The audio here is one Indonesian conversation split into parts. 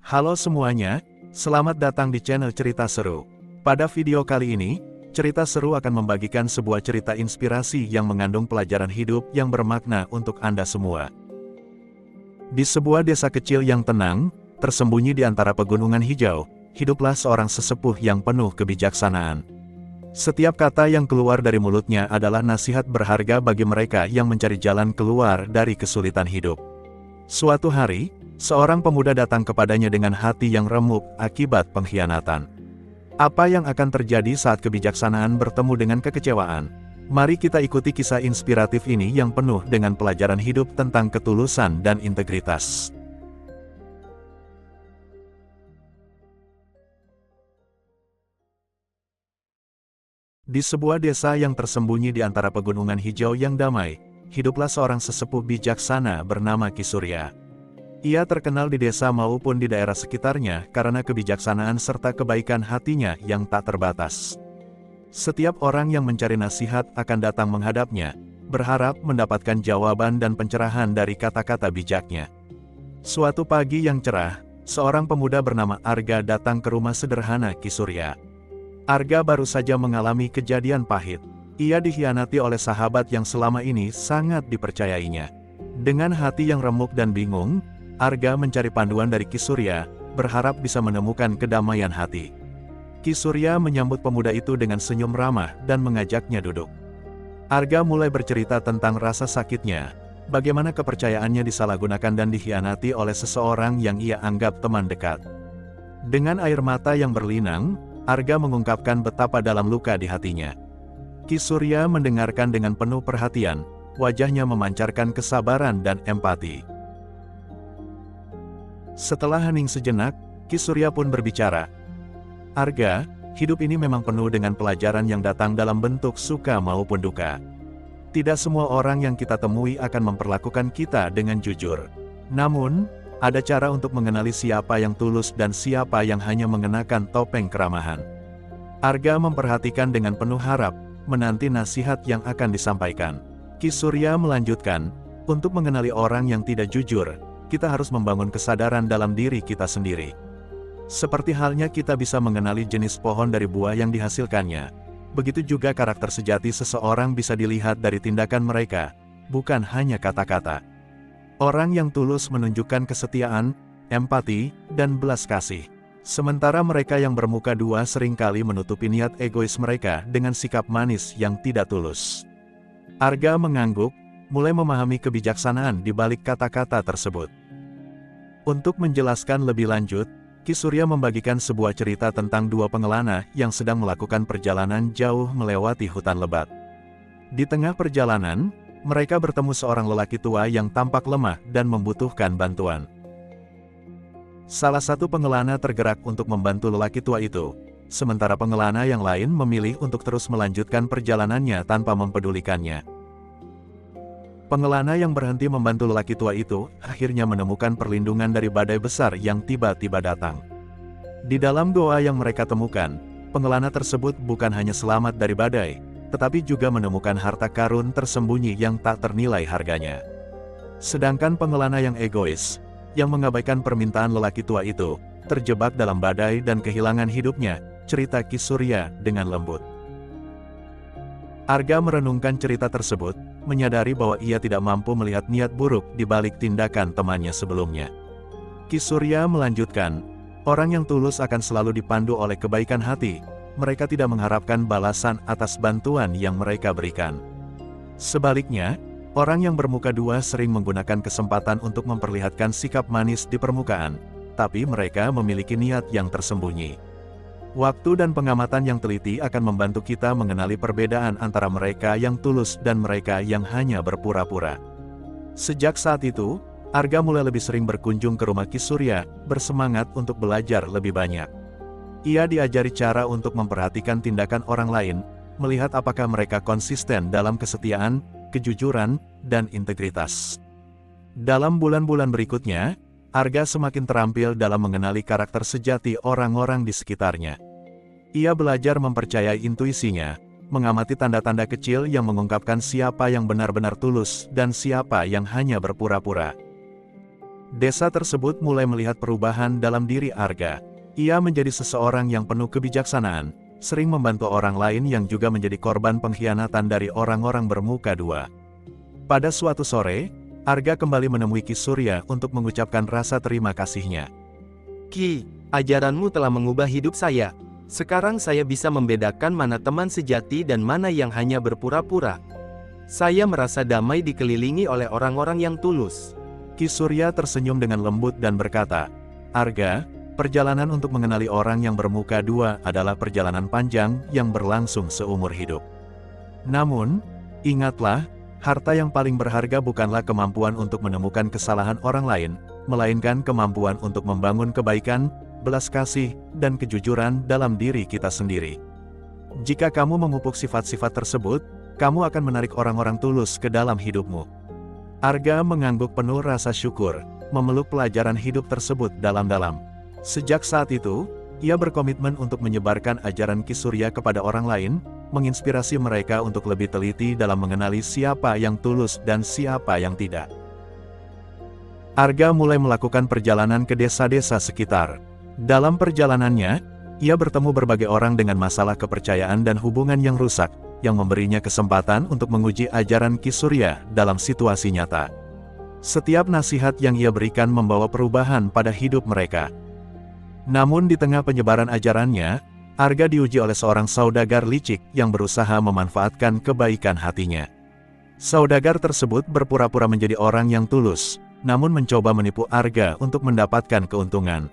Halo semuanya, selamat datang di channel Cerita Seru. Pada video kali ini, Cerita Seru akan membagikan sebuah cerita inspirasi yang mengandung pelajaran hidup yang bermakna untuk Anda semua. Di sebuah desa kecil yang tenang, tersembunyi di antara pegunungan hijau, hiduplah seorang sesepuh yang penuh kebijaksanaan. Setiap kata yang keluar dari mulutnya adalah nasihat berharga bagi mereka yang mencari jalan keluar dari kesulitan hidup. Suatu hari, seorang pemuda datang kepadanya dengan hati yang remuk akibat pengkhianatan. Apa yang akan terjadi saat kebijaksanaan bertemu dengan kekecewaan? Mari kita ikuti kisah inspiratif ini yang penuh dengan pelajaran hidup tentang ketulusan dan integritas. Di sebuah desa yang tersembunyi di antara pegunungan hijau yang damai, hiduplah seorang sesepuh bijaksana bernama Ki Surya. Ia terkenal di desa maupun di daerah sekitarnya karena kebijaksanaan serta kebaikan hatinya yang tak terbatas. Setiap orang yang mencari nasihat akan datang menghadapnya, berharap mendapatkan jawaban dan pencerahan dari kata-kata bijaknya. Suatu pagi yang cerah, seorang pemuda bernama Arga datang ke rumah sederhana Ki Surya. Arga baru saja mengalami kejadian pahit. Ia dikhianati oleh sahabat yang selama ini sangat dipercayainya. Dengan hati yang remuk dan bingung, Arga mencari panduan dari Ki Surya, berharap bisa menemukan kedamaian hati. Ki Surya menyambut pemuda itu dengan senyum ramah dan mengajaknya duduk. Arga mulai bercerita tentang rasa sakitnya, bagaimana kepercayaannya disalahgunakan dan dikhianati oleh seseorang yang ia anggap teman dekat. Dengan air mata yang berlinang, Arga mengungkapkan betapa dalam luka di hatinya. Ki Surya mendengarkan dengan penuh perhatian, wajahnya memancarkan kesabaran dan empati. Setelah hening sejenak, Ki Surya pun berbicara. Arga, hidup ini memang penuh dengan pelajaran yang datang dalam bentuk suka maupun duka. Tidak semua orang yang kita temui akan memperlakukan kita dengan jujur. Namun, ada cara untuk mengenali siapa yang tulus dan siapa yang hanya mengenakan topeng keramahan. Arga memperhatikan dengan penuh harap, menanti nasihat yang akan disampaikan. Ki Surya melanjutkan, untuk mengenali orang yang tidak jujur, kita harus membangun kesadaran dalam diri kita sendiri. Seperti halnya kita bisa mengenali jenis pohon dari buah yang dihasilkannya, begitu juga karakter sejati seseorang bisa dilihat dari tindakan mereka, bukan hanya kata-kata. Orang yang tulus menunjukkan kesetiaan, empati, dan belas kasih. Sementara mereka yang bermuka dua seringkali menutupi niat egois mereka dengan sikap manis yang tidak tulus. Arga mengangguk, mulai memahami kebijaksanaan di balik kata-kata tersebut. Untuk menjelaskan lebih lanjut, Ki Surya membagikan sebuah cerita tentang dua pengelana yang sedang melakukan perjalanan jauh melewati hutan lebat. Di tengah perjalanan, mereka bertemu seorang lelaki tua yang tampak lemah dan membutuhkan bantuan. Salah satu pengelana tergerak untuk membantu lelaki tua itu, sementara pengelana yang lain memilih untuk terus melanjutkan perjalanannya tanpa mempedulikannya. Pengelana yang berhenti membantu lelaki tua itu, akhirnya menemukan perlindungan dari badai besar yang tiba-tiba datang. Di dalam goa yang mereka temukan, pengelana tersebut bukan hanya selamat dari badai, tetapi juga menemukan harta karun tersembunyi yang tak ternilai harganya. Sedangkan pengelana yang egois, yang mengabaikan permintaan lelaki tua itu, terjebak dalam badai dan kehilangan hidupnya, cerita Ki Surya dengan lembut. Arga merenungkan cerita tersebut, menyadari bahwa ia tidak mampu melihat niat buruk di balik tindakan temannya sebelumnya. Ki Surya melanjutkan, orang yang tulus akan selalu dipandu oleh kebaikan hati, mereka tidak mengharapkan balasan atas bantuan yang mereka berikan. Sebaliknya, orang yang bermuka dua sering menggunakan kesempatan untuk memperlihatkan sikap manis di permukaan, tapi mereka memiliki niat yang tersembunyi. Waktu dan pengamatan yang teliti akan membantu kita mengenali perbedaan antara mereka yang tulus dan mereka yang hanya berpura-pura. Sejak saat itu, Arga mulai lebih sering berkunjung ke rumah Ki Surya, bersemangat untuk belajar lebih banyak. Ia diajari cara untuk memperhatikan tindakan orang lain, melihat apakah mereka konsisten dalam kesetiaan, kejujuran, dan integritas. Dalam bulan-bulan berikutnya, Arga semakin terampil dalam mengenali karakter sejati orang-orang di sekitarnya. Ia belajar mempercayai intuisinya, mengamati tanda-tanda kecil yang mengungkapkan siapa yang benar-benar tulus dan siapa yang hanya berpura-pura. Desa tersebut mulai melihat perubahan dalam diri Arga. Ia menjadi seseorang yang penuh kebijaksanaan, sering membantu orang lain yang juga menjadi korban pengkhianatan dari orang-orang bermuka dua. Pada suatu sore, Arga kembali menemui Ki Surya untuk mengucapkan rasa terima kasihnya. Ki, ajaranmu telah mengubah hidup saya. Sekarang saya bisa membedakan mana teman sejati dan mana yang hanya berpura-pura. Saya merasa damai dikelilingi oleh orang-orang yang tulus. Ki Surya tersenyum dengan lembut dan berkata, Arga, perjalanan untuk mengenali orang yang bermuka dua adalah perjalanan panjang yang berlangsung seumur hidup. Namun, ingatlah, harta yang paling berharga bukanlah kemampuan untuk menemukan kesalahan orang lain, melainkan kemampuan untuk membangun kebaikan, belas kasih, dan kejujuran dalam diri kita sendiri. Jika kamu memupuk sifat-sifat tersebut, kamu akan menarik orang-orang tulus ke dalam hidupmu. Arga mengangguk penuh rasa syukur, memeluk pelajaran hidup tersebut dalam-dalam. Sejak saat itu, ia berkomitmen untuk menyebarkan ajaran Ki Surya kepada orang lain, menginspirasi mereka untuk lebih teliti dalam mengenali siapa yang tulus dan siapa yang tidak. Arga mulai melakukan perjalanan ke desa-desa sekitar. Dalam perjalanannya, ia bertemu berbagai orang dengan masalah kepercayaan dan hubungan yang rusak, yang memberinya kesempatan untuk menguji ajaran Ki Surya dalam situasi nyata. Setiap nasihat yang ia berikan membawa perubahan pada hidup mereka. Namun di tengah penyebaran ajarannya, Arga diuji oleh seorang saudagar licik yang berusaha memanfaatkan kebaikan hatinya. Saudagar tersebut berpura-pura menjadi orang yang tulus, namun mencoba menipu Arga untuk mendapatkan keuntungan.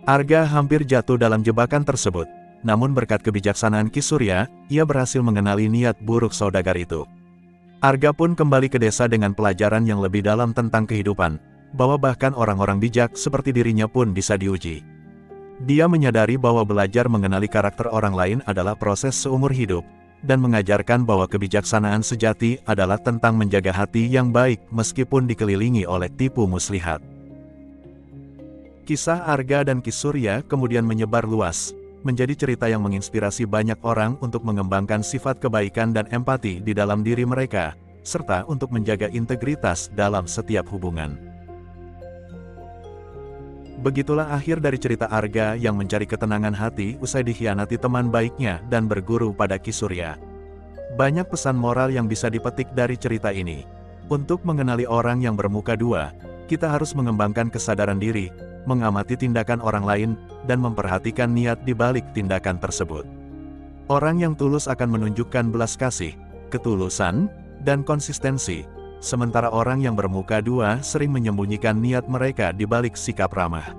Arga hampir jatuh dalam jebakan tersebut, namun berkat kebijaksanaan Ki Surya, ia berhasil mengenali niat buruk saudagar itu. Arga pun kembali ke desa dengan pelajaran yang lebih dalam tentang kehidupan, bahwa bahkan orang-orang bijak seperti dirinya pun bisa diuji. Dia menyadari bahwa belajar mengenali karakter orang lain adalah proses seumur hidup, dan mengajarkan bahwa kebijaksanaan sejati adalah tentang menjaga hati yang baik meskipun dikelilingi oleh tipu muslihat. Kisah Arga dan Ki Surya kemudian menyebar luas, menjadi cerita yang menginspirasi banyak orang untuk mengembangkan sifat kebaikan dan empati di dalam diri mereka, serta untuk menjaga integritas dalam setiap hubungan. Begitulah akhir dari cerita Arga yang mencari ketenangan hati usai dikhianati teman baiknya dan berguru pada Ki Surya. Banyak pesan moral yang bisa dipetik dari cerita ini. Untuk mengenali orang yang bermuka dua, kita harus mengembangkan kesadaran diri, mengamati tindakan orang lain, dan memperhatikan niat di balik tindakan tersebut. Orang yang tulus akan menunjukkan belas kasih, ketulusan, dan konsistensi, sementara orang yang bermuka dua sering menyembunyikan niat mereka di balik sikap ramah.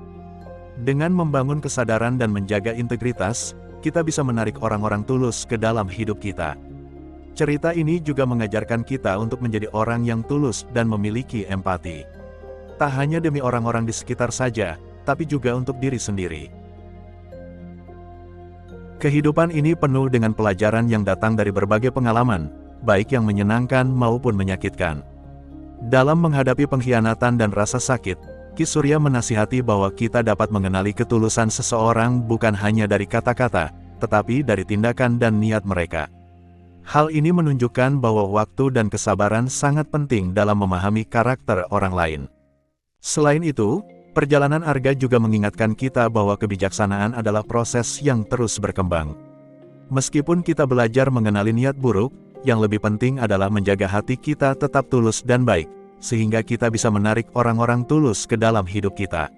Dengan membangun kesadaran dan menjaga integritas, kita bisa menarik orang-orang tulus ke dalam hidup kita. Cerita ini juga mengajarkan kita untuk menjadi orang yang tulus dan memiliki empati. Tak hanya demi orang-orang di sekitar saja, tapi juga untuk diri sendiri. Kehidupan ini penuh dengan pelajaran yang datang dari berbagai pengalaman, baik yang menyenangkan maupun menyakitkan. Dalam menghadapi pengkhianatan dan rasa sakit, Ki Surya menasihati bahwa kita dapat mengenali ketulusan seseorang bukan hanya dari kata-kata, tetapi dari tindakan dan niat mereka. Hal ini menunjukkan bahwa waktu dan kesabaran sangat penting dalam memahami karakter orang lain. Selain itu, perjalanan Arga juga mengingatkan kita bahwa kebijaksanaan adalah proses yang terus berkembang. Meskipun kita belajar mengenali niat buruk, yang lebih penting adalah menjaga hati kita tetap tulus dan baik, sehingga kita bisa menarik orang-orang tulus ke dalam hidup kita.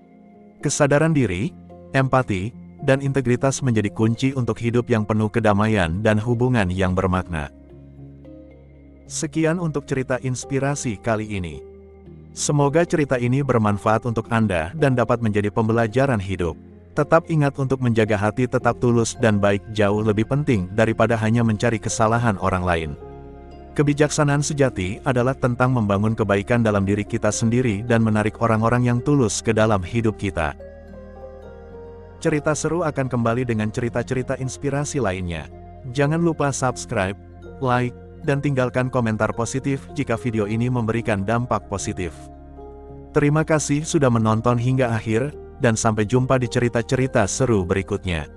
Kesadaran diri, empati, dan integritas menjadi kunci untuk hidup yang penuh kedamaian dan hubungan yang bermakna. Sekian untuk cerita inspirasi kali ini. Semoga cerita ini bermanfaat untuk Anda dan dapat menjadi pembelajaran hidup. Tetap ingat untuk menjaga hati tetap tulus dan baik jauh lebih penting daripada hanya mencari kesalahan orang lain. Kebijaksanaan sejati adalah tentang membangun kebaikan dalam diri kita sendiri dan menarik orang-orang yang tulus ke dalam hidup kita. Cerita seru akan kembali dengan cerita-cerita inspirasi lainnya. Jangan lupa subscribe, like, dan tinggalkan komentar positif jika video ini memberikan dampak positif. Terima kasih sudah menonton hingga akhir, dan sampai jumpa di cerita-cerita seru berikutnya.